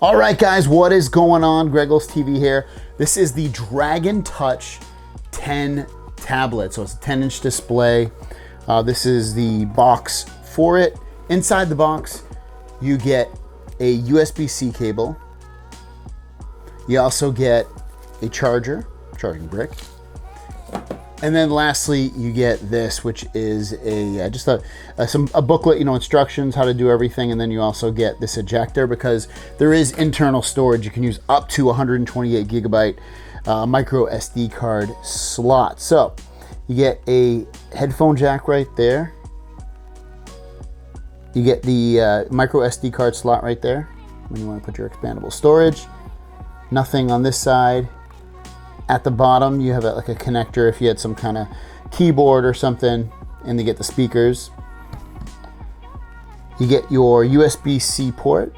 All right, guys, what is going on? Greggles TV here. This is the Dragon Touch 10 tablet. So it's a 10-inch display. This is the box for it. Inside the box, you get a USB-C cable. You also get a charging brick. And then lastly, you get this, which is a booklet, instructions, how to do everything. And then you also get this ejector because there is internal storage. You can use up to 128 gigabyte micro SD card slot. So you get a headphone jack right there. You get the micro SD card slot right there when you want to put your expandable storage. Nothing on this side. At the bottom, you have like a connector if you had some kind of keyboard or something, and you get the speakers. You get your USB-C port.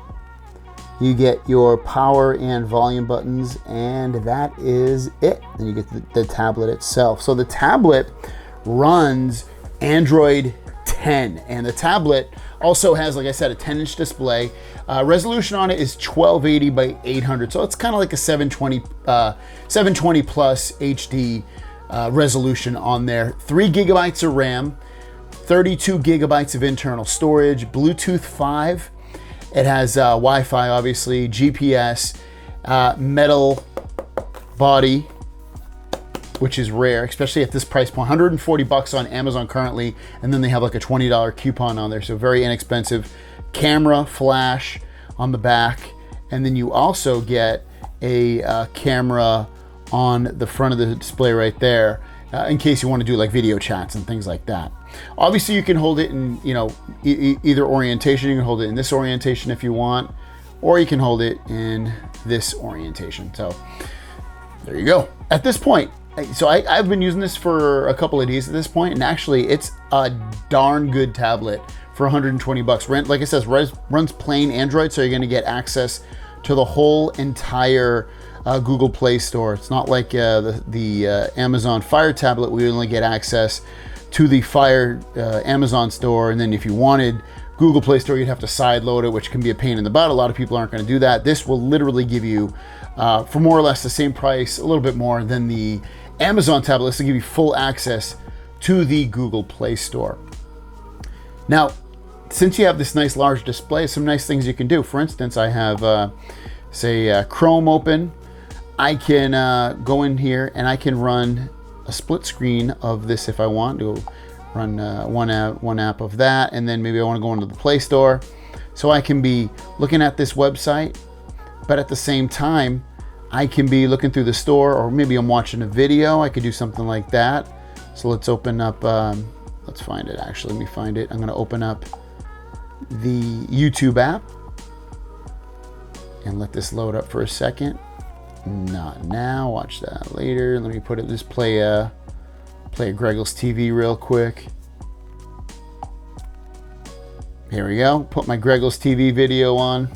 You get your power and volume buttons, and that is it. Then you get the tablet itself. So the tablet runs Android 10, and the tablet also has, like I said, a 10-inch display. Resolution on it is 1280 by 800, so it's kind of like a 720 plus HD resolution on there. 3 gigabytes of RAM, 32 gigabytes of internal storage, Bluetooth 5. It has Wi-Fi, obviously, GPS, metal body, which is rare, especially at this price point. 140 bucks on Amazon currently, and then they have like a $20 coupon on there, so very inexpensive. Camera, flash on the back, and then you also get a camera on the front of the display right there, in case you want to do like video chats and things like that. Obviously, you can hold it in either orientation. You can hold it in this orientation if you want, or you can hold it in this orientation. So there you go. At this point, so I've been using this for a couple of days at this point, and actually it's a darn good tablet for 120 bucks. Like I said, runs plain Android, so you're gonna get access to the whole entire Google Play Store. It's not like the Amazon Fire tablet. We only get access to the Fire Amazon store, and then if you wanted Google Play Store, you'd have to sideload it, which can be a pain in the butt. A lot of people aren't gonna do that. This will literally give you, for more or less the same price, a little bit more than the Amazon tablet. This will give you full access to the Google Play Store. Now, since you have this nice large display, some nice things you can do. For instance, I have, say, Chrome open. I can go in here and I can run a split screen of this if I want to run one app of that, and then maybe I want to go into the Play Store. So I can be looking at this website, but at the same time, I can be looking through the store, or maybe I'm watching a video. I could do something like that. So let's open up, let's find it actually. Let me find it. I'm going to open up the YouTube app and let this load up for a second. Not now, watch that later. Let me put it, just play a Greggles TV real quick. Here we go. Put my Greggles TV video on.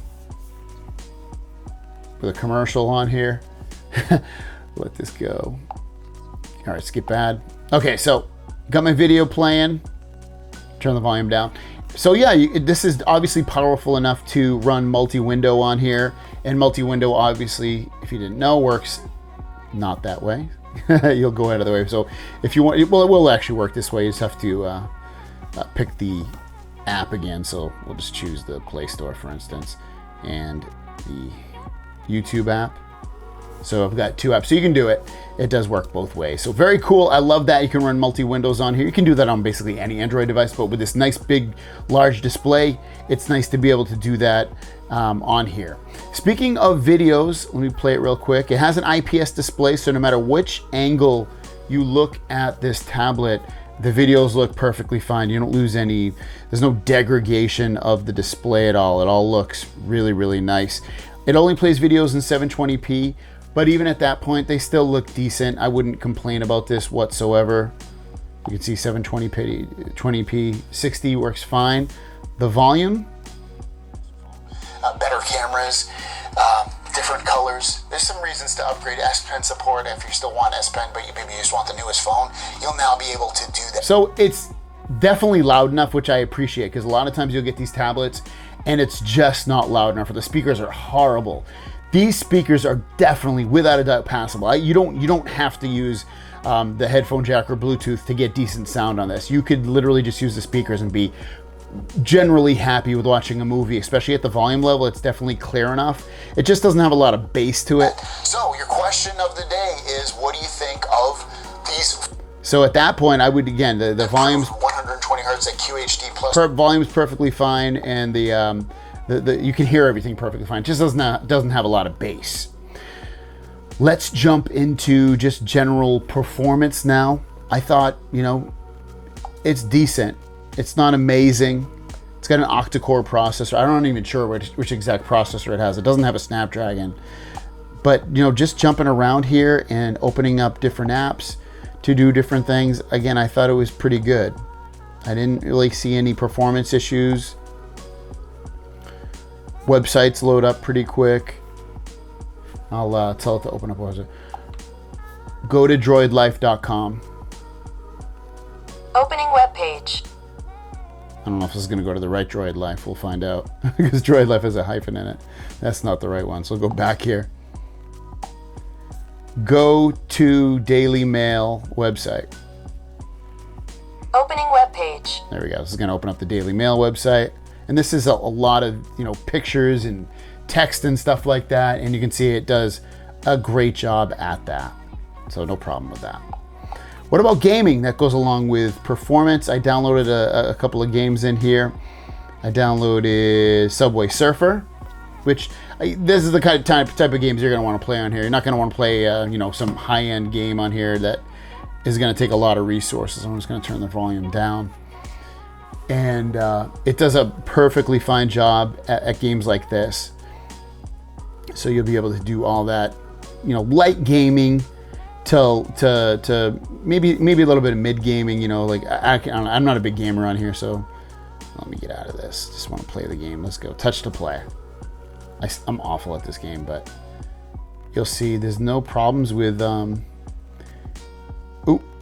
With a commercial on here. Let this go. All right, skip ad. Okay, so got my video playing. Turn the volume down. So yeah, this is obviously powerful enough to run MultiWindow on here. And MultiWindow, obviously, if you didn't know, works not that way. You'll go out of the way. So if you want, well, it will actually work this way. You just have to pick the app again. So we'll just choose the Play Store, for instance, and the YouTube app. So I've got two apps, so you can do it. It does work both ways. So very cool. I love that you can run multi-windows on here. You can do that on basically any Android device, but with this nice big large display, it's nice to be able to do that on here. Speaking of videos, let me play it real quick. It has an IPS display, so no matter which angle you look at this tablet, the videos look perfectly fine. You don't lose any, there's no degradation of the display at all. It all looks really, really nice. It only plays videos in 720p, but even at that point, they still look decent. I wouldn't complain about this whatsoever. You can see 720p, 20p, 60 works fine. The volume. Better cameras, different colors. There's some reasons to upgrade S Pen support if you still want S Pen, but you maybe just want the newest phone. You'll now be able to do that. So it's definitely loud enough, which I appreciate, because a lot of times you'll get these tablets and it's just not loud enough, or the speakers are horrible. These speakers are definitely, without a doubt, passable. You don't have to use the headphone jack or Bluetooth to get decent sound on this. You could literally just use the speakers and be generally happy with watching a movie, especially at the volume level. It's definitely clear enough. It just doesn't have a lot of bass to it. So your question of the day is, what do you think of these? So at that point, I would, again, the volume's 120 hertz at QHD plus. Volume's perfectly fine, and the you can hear everything perfectly fine. It just doesn't have a lot of bass. Let's jump into just general performance now. I thought, it's decent. It's not amazing. It's got an octa-core processor. I'm not even sure which exact processor it has. It doesn't have a Snapdragon. But, just jumping around here and opening up different apps to do different things, again, I thought it was pretty good. I didn't really see any performance issues. Websites load up pretty quick. I'll tell it to open up. What was it? Go to droidlife.com. Opening web page. I don't know if this is going to go to the right Droid Life. We'll find out because Droid Life has a hyphen in it. That's not the right one. So go back here. Go to Daily Mail website. Opening web page. There we go. This is going to open up the Daily Mail website. And this is a lot of, pictures and text and stuff like that. And you can see it does a great job at that. So no problem with that. What about gaming? That goes along with performance. I downloaded a couple of games in here. I downloaded Subway Surfer, which this is the kind of type of games you're going to want to play on here. You're not going to want to play, some high-end game on here that is going to take a lot of resources. I'm just going to turn the volume down. And it does a perfectly fine job at games like this. So you'll be able to do all that, light gaming to maybe a little bit of mid gaming. I'm not a big gamer on here, so let me get out of this. Just want to play the game. Let's go. Touch to play. I'm awful at this game, but you'll see there's no problems with. Ooh,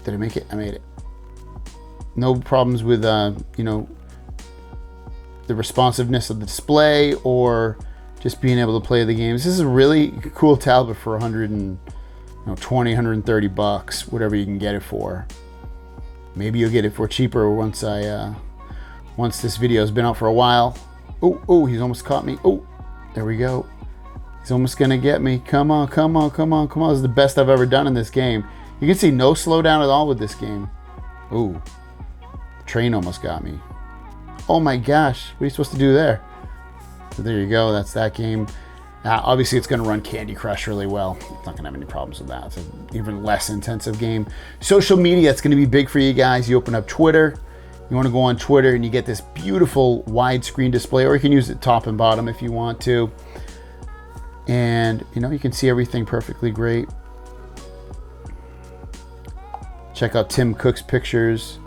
did I make it? I made it. No problems with the responsiveness of the display or just being able to play the games. This is a really cool tablet for $120, $130, whatever you can get it for. Maybe you'll get it for cheaper once this video has been out for a while. Oh, he's almost caught me. Oh, there we go. He's almost gonna get me. Come on. This is the best I've ever done in this game. You can see no slowdown at all with this game. Ooh. Train almost got me. Oh my gosh, what are you supposed to do there? So there you go, that's that game. Obviously it's going to run Candy Crush really well. It's not going to have any problems with that. It's an even less intensive game. Social media, it's going to be big for you guys. You open up Twitter, you want to go on Twitter and you get this beautiful widescreen display, or you can use it top and bottom if you want to. And you can see everything perfectly great. Check out Tim Cook's pictures.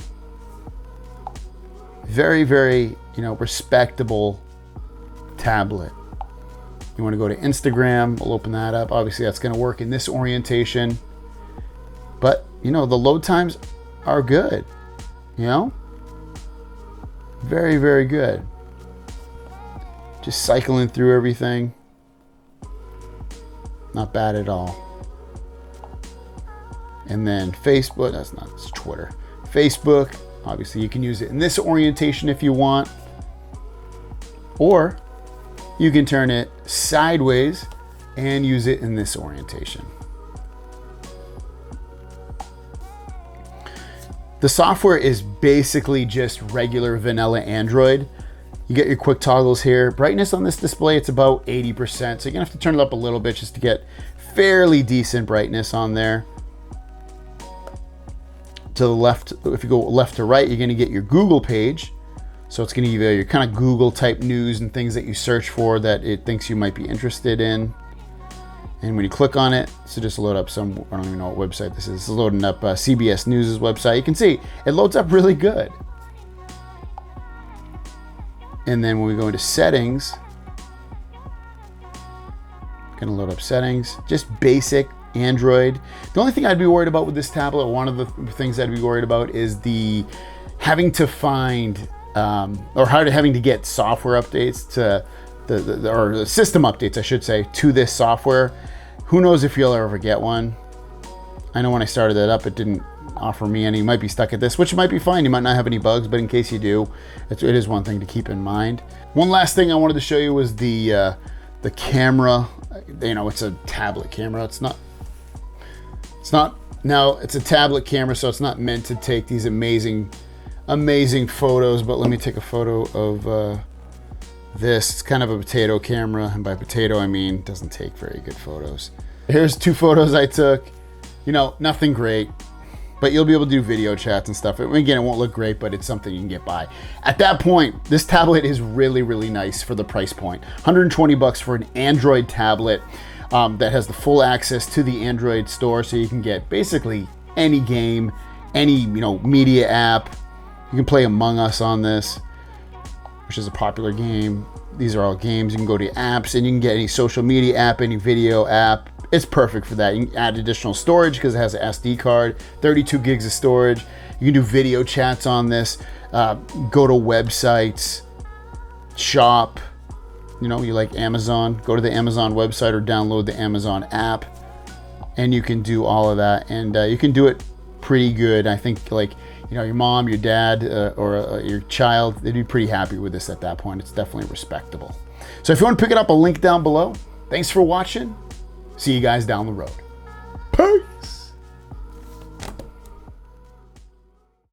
Very, very, respectable tablet. You want to go to Instagram, we'll open that up. Obviously, that's going to work in this orientation. But, the load times are good. Very, very good. Just cycling through everything. Not bad at all. And then Facebook, it's Twitter. Facebook. Obviously, you can use it in this orientation if you want, or you can turn it sideways and use it in this orientation. The software is basically just regular vanilla Android. You get your quick toggles here. Brightness on this display, it's about 80%, so you're gonna have to turn it up a little bit just to get fairly decent brightness on there. To the left, if you go left to right, you're going to get your Google page. So it's going to give you your kind of Google type news and things that you search for that it thinks you might be interested in. And when you click on it, so just load up some, I don't even know what website this is. It's loading up CBS News' website. You can see it loads up really good. And then when we go into settings, going to load up settings, just basic Android. The only thing I'd be worried about with this tablet, one of the things I'd be worried about is the having to find or having to get software updates to or the system updates, I should say, to this software. Who knows if you'll ever get one. I know when I started that up, it didn't offer me any. You might be stuck at this, which might be fine. You might not have any bugs, but in case you do, it is one thing to keep in mind. One last thing I wanted to show you was the camera. You know, it's a tablet camera. It's a tablet camera, so it's not meant to take these amazing photos, but let me take a photo of this. It's kind of a potato camera, and by potato I mean it doesn't take very good photos. Here's 2 photos I took. You know, nothing great, but you'll be able to do video chats and stuff. Again, it won't look great, but it's something you can get by. At that point, this tablet is really, really nice for the price point. $120 for an Android tablet that has the full access to the Android store, so you can get basically any game, any media app. You can play Among Us on this, which is a popular game. These are all games. You can go to apps and you can get any social media app, any video app. It's perfect for that. You can add additional storage because it has an SD card, 32 gigs of storage. You can do video chats on this, go to websites, shop. You like Amazon, go to the Amazon website or download the Amazon app, and you can do all of that. And you can do it pretty good. I think your mom, your dad, or your child, they'd be pretty happy with this at that point. It's definitely respectable. So if you want to pick it up, a link down below. Thanks for watching. See you guys down the road. Peace.